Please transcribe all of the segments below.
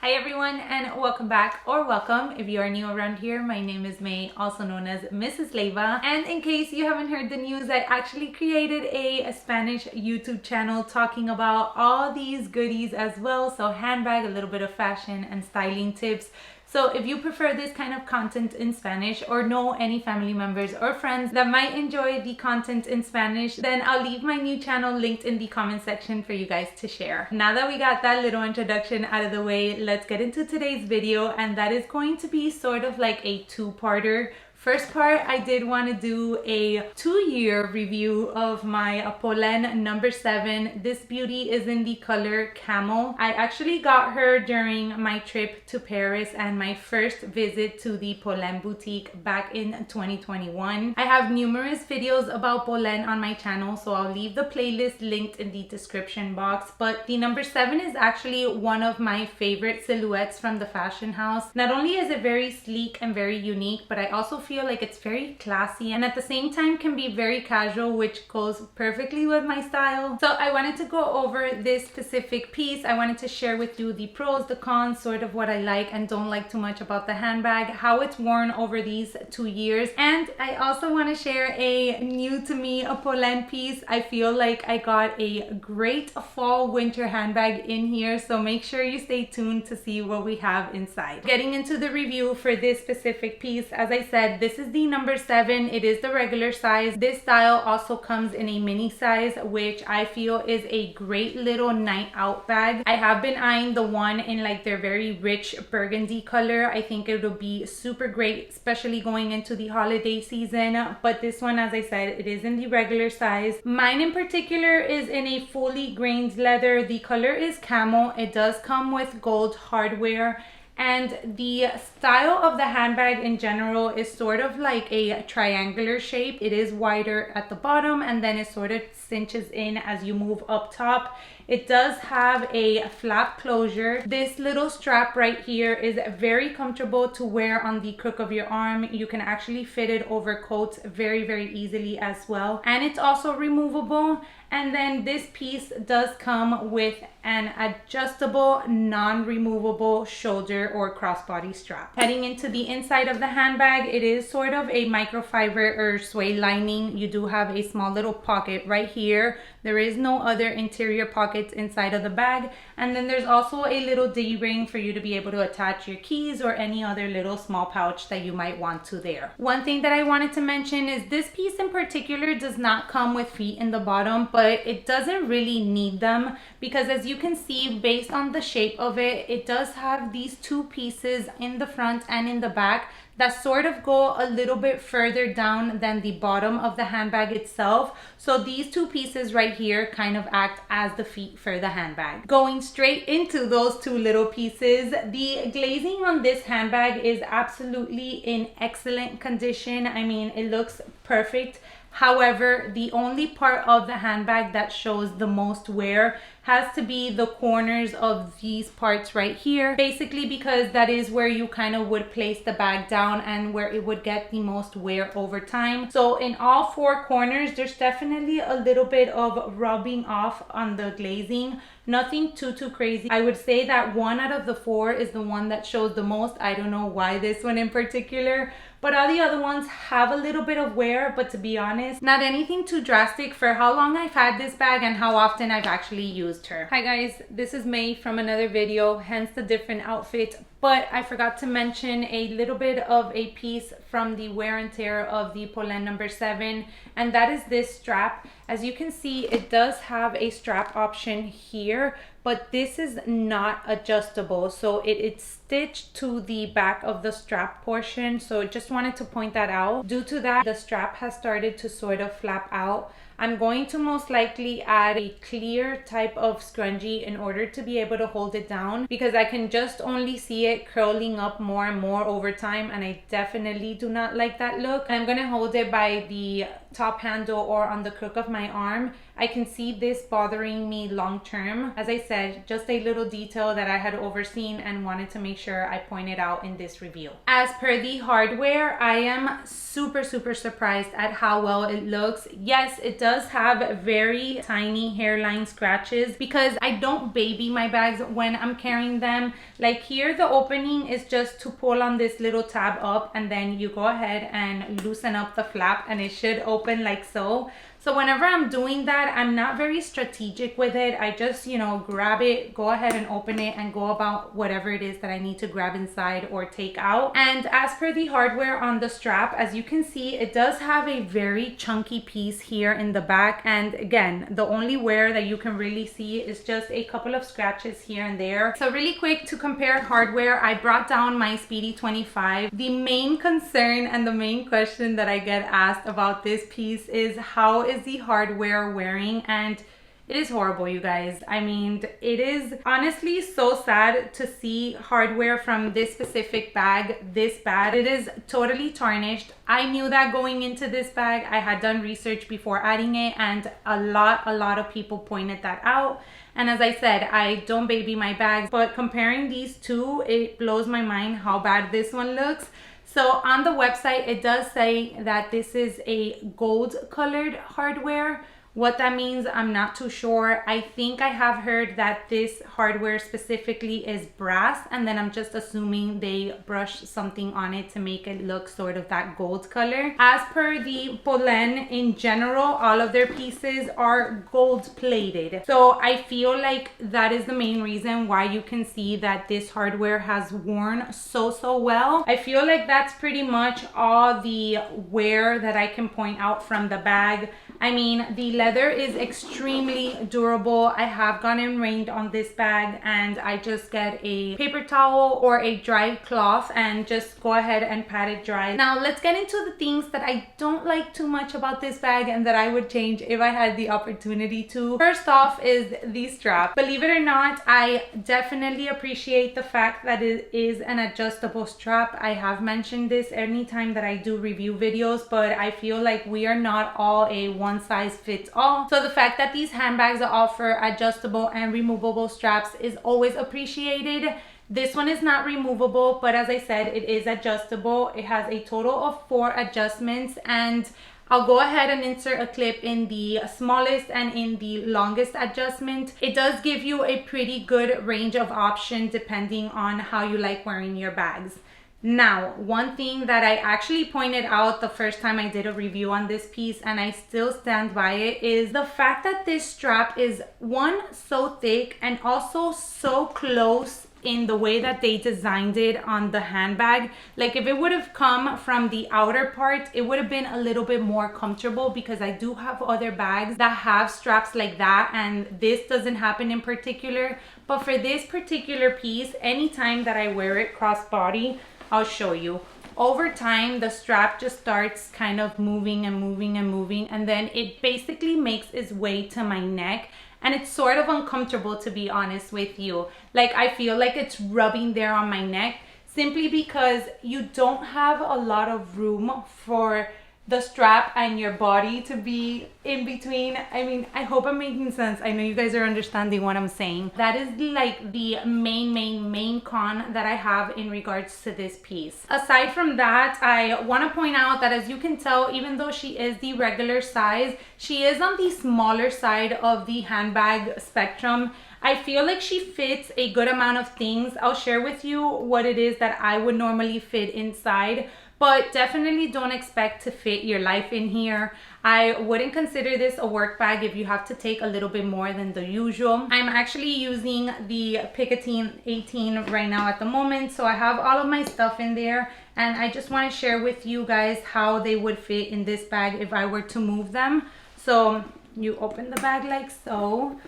Hi everyone and welcome back, or welcome if you are new around here. My name is May, also known as Mrs. Leva, and in case you haven't heard the news, I actually created a Spanish YouTube channel talking about all these goodies as well. So handbag, a little bit of fashion and styling tips. So if you prefer this kind of content in Spanish or know any family members or friends that might enjoy the content in Spanish, then I'll leave my new channel linked in the comment section for you guys to share. Now that we got that little introduction out of the way, let's get into today's video, and that is going to be sort of like a two-parter. First part, I did want to do a 2-year review of my Polene Number 7. This beauty is in the color camel. I actually got her during my trip to Paris and my first visit to the Polene boutique back in 2021. I have numerous videos about Polene on my channel, so I'll leave the playlist linked in the description box. But the number 7 is actually one of my favorite silhouettes from the fashion house. Not only is it very sleek and very unique, but I also feel like it's very classy and at the same time can be very casual, which goes perfectly with my style. So I wanted to go over this specific piece. I wanted to share with you the pros, the cons, sort of what I like and don't like too much about the handbag, how it's worn over these 2 years, and I also want to share a new to me Polene piece. I feel like I got a great fall winter handbag in here, so make sure you stay tuned to see what we have inside. Getting into the review for this specific piece, as I said, this is the number 7. It is the regular size. This style also comes in a mini size, which I feel is a great little night out bag. I have been eyeing the one in like their very rich burgundy color. I think it will be super great, especially going into the holiday season. But this one, as I said, it is in the regular size. Mine in particular is in a fully grained leather. The color is camel. It does come with gold hardware. And the style of the handbag in general is sort of like a triangular shape. It is wider at the bottom and then it sort of cinches in as you move up top. It does have a flap closure. This little strap right here is very comfortable to wear on the crook of your arm. You can actually fit it over coats very easily as well. And it's also removable. And then this piece does come with an adjustable, non-removable shoulder or crossbody strap. Heading into the inside of the handbag, it is sort of a microfiber or suede lining. You do have a small little pocket right here. There is no other interior pockets inside of the bag. And then there's also a little D-ring for you to be able to attach your keys or any other little small pouch that you might want to there. One thing that I wanted to mention is this piece in particular does not come with feet in the bottom, but it doesn't really need them because as you can see, based on the shape of it, it does have these two pieces in the front and in the back that sort of go a little bit further down than the bottom of the handbag itself. So these two pieces right here kind of act as the feet for the handbag. Going straight into those two little pieces, the glazing on this handbag is absolutely in excellent condition. I mean, it looks perfect. However, the only part of the handbag that shows the most wear has to be the corners of these parts right here, basically because that is where you kind of would place the bag down and where it would get the most wear over time. So in all 4 corners, there's definitely a little bit of rubbing off on the glazing. Nothing too crazy. I would say that 1 out of the 4 is the one that shows the most. I don't know why this one in particular, but all the other ones have a little bit of wear, but to be honest, not anything too drastic for how long I've had this bag and how often I've actually used her. Hi guys, this is May from another video, hence the different outfit. But I forgot to mention a little bit of a piece from the wear and tear of the Polene Number 7, and that is this strap. As you can see, it does have a strap option here, but this is not adjustable. So it's stitched to the back of the strap portion. So just wanted to point that out. Due to that, the strap has started to sort of flap out. I'm going to most likely add a clear type of scrunchie in order to be able to hold it down because I can just only see it curling up more and more over time, and I definitely do not like that look. I'm going to hold it by the top handle or on the crook of my arm I can see this bothering me long term. As I said, just a little detail that I had overseen and wanted to make sure I pointed out in this review. As per the hardware, I am super surprised at how well it looks. Yes, it does have very tiny hairline scratches because I don't baby my bags when I'm carrying them. Like here, the opening is just to pull on this little tab up, and then you go ahead and loosen up the flap and it should open like so. So whenever I'm doing that, I'm not very strategic with it. I just, you know, grab it, go ahead and open it and go about whatever it is that I need to grab inside or take out. And as per the hardware on the strap, as you can see, it does have a very chunky piece here in the back. And again, the only wear that you can really see is just a couple of scratches here and there. So really quick, to compare hardware, I brought down my Speedy 25. The main concern and the main question that I get asked about this piece is, how is the hardware wearing? And it is horrible, you guys. I mean, it is honestly so sad to see hardware from this specific bag this bad. It is totally tarnished. I knew that going into this bag. I had done research before adding it, and a lot of people pointed that out. And as I said, I don't baby my bags, but comparing these two, it blows my mind how bad this one looks. So on the website, it does say that this is a gold colored hardware. What that means, I'm not too sure. I think I have heard that this hardware specifically is brass, and then I'm just assuming they brushed something on it to make it look sort of that gold color. As per the Polene, in general, all of their pieces are gold plated. So I feel like that is the main reason why you can see that this hardware has worn so well. I feel like that's pretty much all the wear that I can point out from the bag. I mean, the leather is extremely durable. I have gotten rained on this bag, and I just get a paper towel or a dry cloth and just go ahead and pat it dry. Now let's get into the things that I don't like too much about this bag and that I would change if I had the opportunity to. First off is the strap. Believe it or not, I definitely appreciate the fact that it is an adjustable strap. I have mentioned this anytime that I do review videos, but I feel like we are not all a one size fits all. So the fact that these handbags offer adjustable and removable straps is always appreciated. This one is not removable, but as I said, it is adjustable. It has a total of 4 adjustments, and I'll go ahead and insert a clip in the smallest and in the longest adjustment. It does give you a pretty good range of options depending on how you like wearing your bags. Now, one thing that I actually pointed out the first time I did a review on this piece, and I still stand by it, is the fact that this strap is, one, so thick, and also so close in the way that they designed it on the handbag. Like if it would have come from the outer part, it would have been a little bit more comfortable, because I do have other bags that have straps like that, and this doesn't happen in particular. But for this particular piece, anytime that I wear it crossbody, I'll show you. Over time, the strap just starts kind of moving and moving and moving, and then it basically makes its way to my neck, and it's sort of uncomfortable, to be honest with you. Like I feel like it's rubbing there on my neck, simply because you don't have a lot of room for the strap and your body to be in between. I mean, I hope I'm making sense. I know you guys are understanding what I'm saying. That is like the main con that I have in regards to this piece. Aside from that, I want to point out that, as you can tell, even though she is the regular size, she is on the smaller side of the handbag spectrum. I feel like she fits a good amount of things. I'll share with you what it is that I would normally fit inside, but definitely don't expect to fit your life in here. I wouldn't consider this a work bag if you have to take a little bit more than the usual. I'm actually using the Picatinny 18 right now at the moment, so I have all of my stuff in there, and I just want to share with you guys how they would fit in this bag if I were to move them. So you open the bag like so.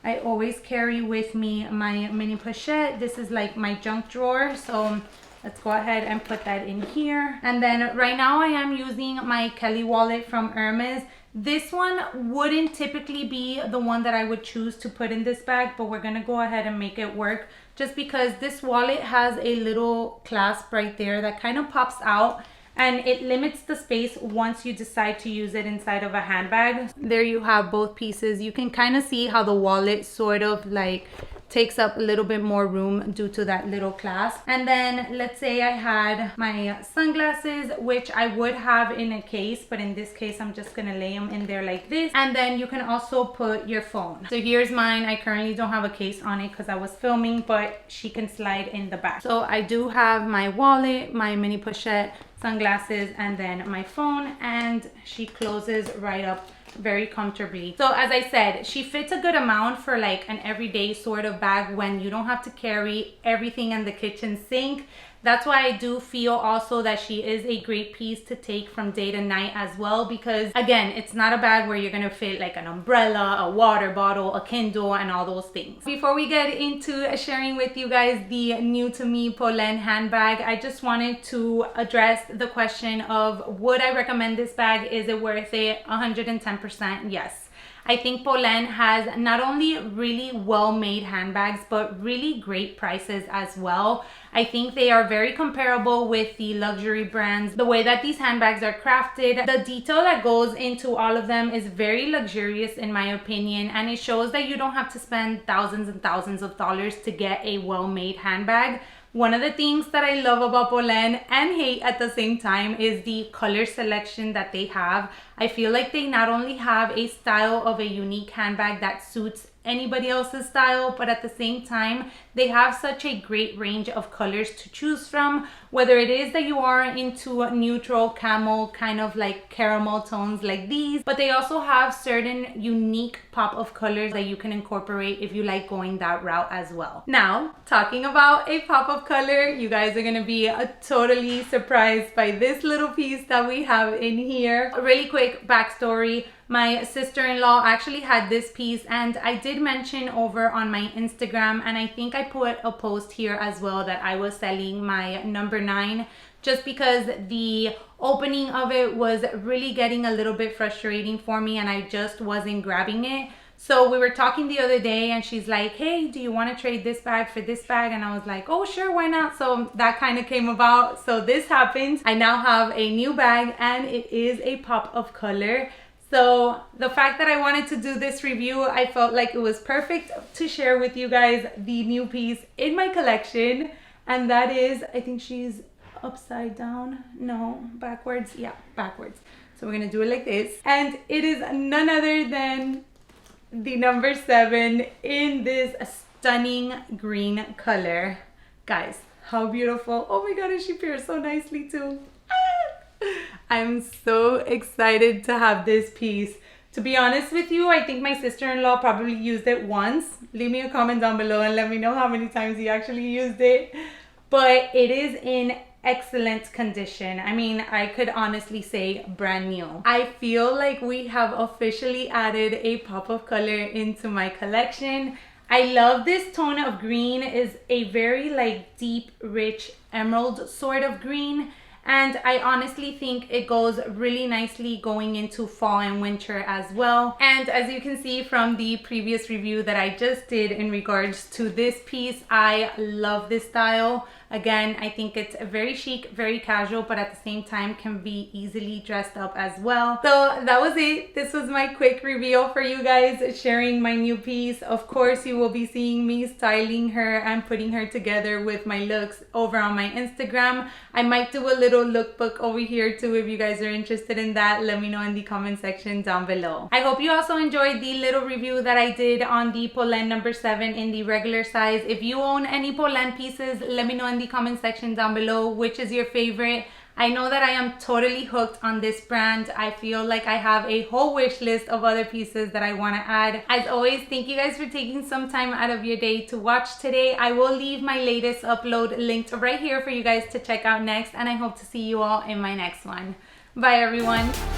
I always carry with me my mini pochette. This is like my junk drawer, so let's go ahead and put that in here. And then right now I am using my Kelly wallet from Hermes. This one wouldn't typically be the one that I would choose to put in this bag, but we're gonna go ahead and make it work, just because this wallet has a little clasp right there that kind of pops out. and it limits the space once you decide to use it inside of a handbag. There you have both pieces. You can kind of see how the wallet sort of like takes up a little bit more room due to that little clasp. And then let's say I had my sunglasses, which I would have in a case, but in this case I'm just gonna lay them in there like this. And then you can also put your phone. So here's mine. I currently don't have a case on it because I was filming, but she can slide in the back. So I do have my wallet, my mini pochette, sunglasses, and then my phone, and she closes right up very comfortably. So as I said, she fits a good amount for like an everyday sort of bag when you don't have to carry everything in the kitchen sink. That's why I do feel also that she is a great piece to take from day to night as well, because again, it's not a bag where you're gonna fit like an umbrella, a water bottle, a Kindle, and all those things. Before we get into sharing with you guys the new to me Polene handbag, I just wanted to address the question of would I recommend this bag? Is it worth it? 110% yes. I think Polene has not only really well-made handbags, but really great prices as well. I think they are very comparable with the luxury brands. The way that these handbags are crafted, the detail that goes into all of them is very luxurious in my opinion, and it shows that you don't have to spend thousands and thousands of dollars to get a well-made handbag. One of the things that I love about Polene and hate at the same time is the color selection that they have. I feel like they not only have a style of a unique handbag that suits anybody else's style, but at the same time they have such a great range of colors to choose from, whether it is that you are into neutral camel kind of like caramel tones like these, but they also have certain unique pop of colors that you can incorporate if you like going that route as well. Now, talking about a pop of color, you guys are gonna be totally surprised by this little piece that we have in here. A really quick backstory. My sister-in-law actually had this piece, and I did mention over on my Instagram, and I think I put a post here as well, that I was selling my number 9 just because the opening of it was really getting a little bit frustrating for me and I just wasn't grabbing it. So we were talking the other day and she's like, hey, do you want to trade this bag for this bag? And I was like, oh sure, why not? So that kind of came about. So this happened. I now have a new bag and it is a pop of color. So the fact that I wanted to do this review, I felt like it was perfect to share with you guys the new piece in my collection. And that is, I think she's upside down. No, backwards. Yeah, backwards. So we're gonna do it like this. And it is none other than the number 7 in this stunning green color. Guys, how beautiful. Oh my god, and she pairs so nicely too. I'm so excited to have this piece. To be honest with you, I think my sister-in-law probably used it once. Leave me a comment down below and let me know how many times you actually used it. But it is in excellent condition. I mean, I could honestly say brand new. I feel like we have officially added a pop of color into my collection. I love this tone of green. Is a very like deep, rich emerald sort of green. And I honestly think it goes really nicely going into fall and winter as well. And as you can see from the previous review that I just did in regards to this piece, I love this style. Again, I think it's very chic, very casual, but at the same time can be easily dressed up as well. So that was it. This was my quick reveal for you guys, sharing my new piece. Of course, you will be seeing me styling her and putting her together with my looks over on my Instagram. I might do a little lookbook over here too. If you guys are interested in that, let me know in the comment section down below. I hope you also enjoyed the little review that I did on the Polene number 7 in the regular size. If you own any Polene pieces, let me know in the comment section down below which is your favorite. I know that I am totally hooked on this brand. I feel like I have a whole wish list of other pieces that I want to add. As always, thank you guys for taking some time out of your day to watch today. I will leave my latest upload linked right here for you guys to check out next, and I hope to see you all in my next one. Bye everyone.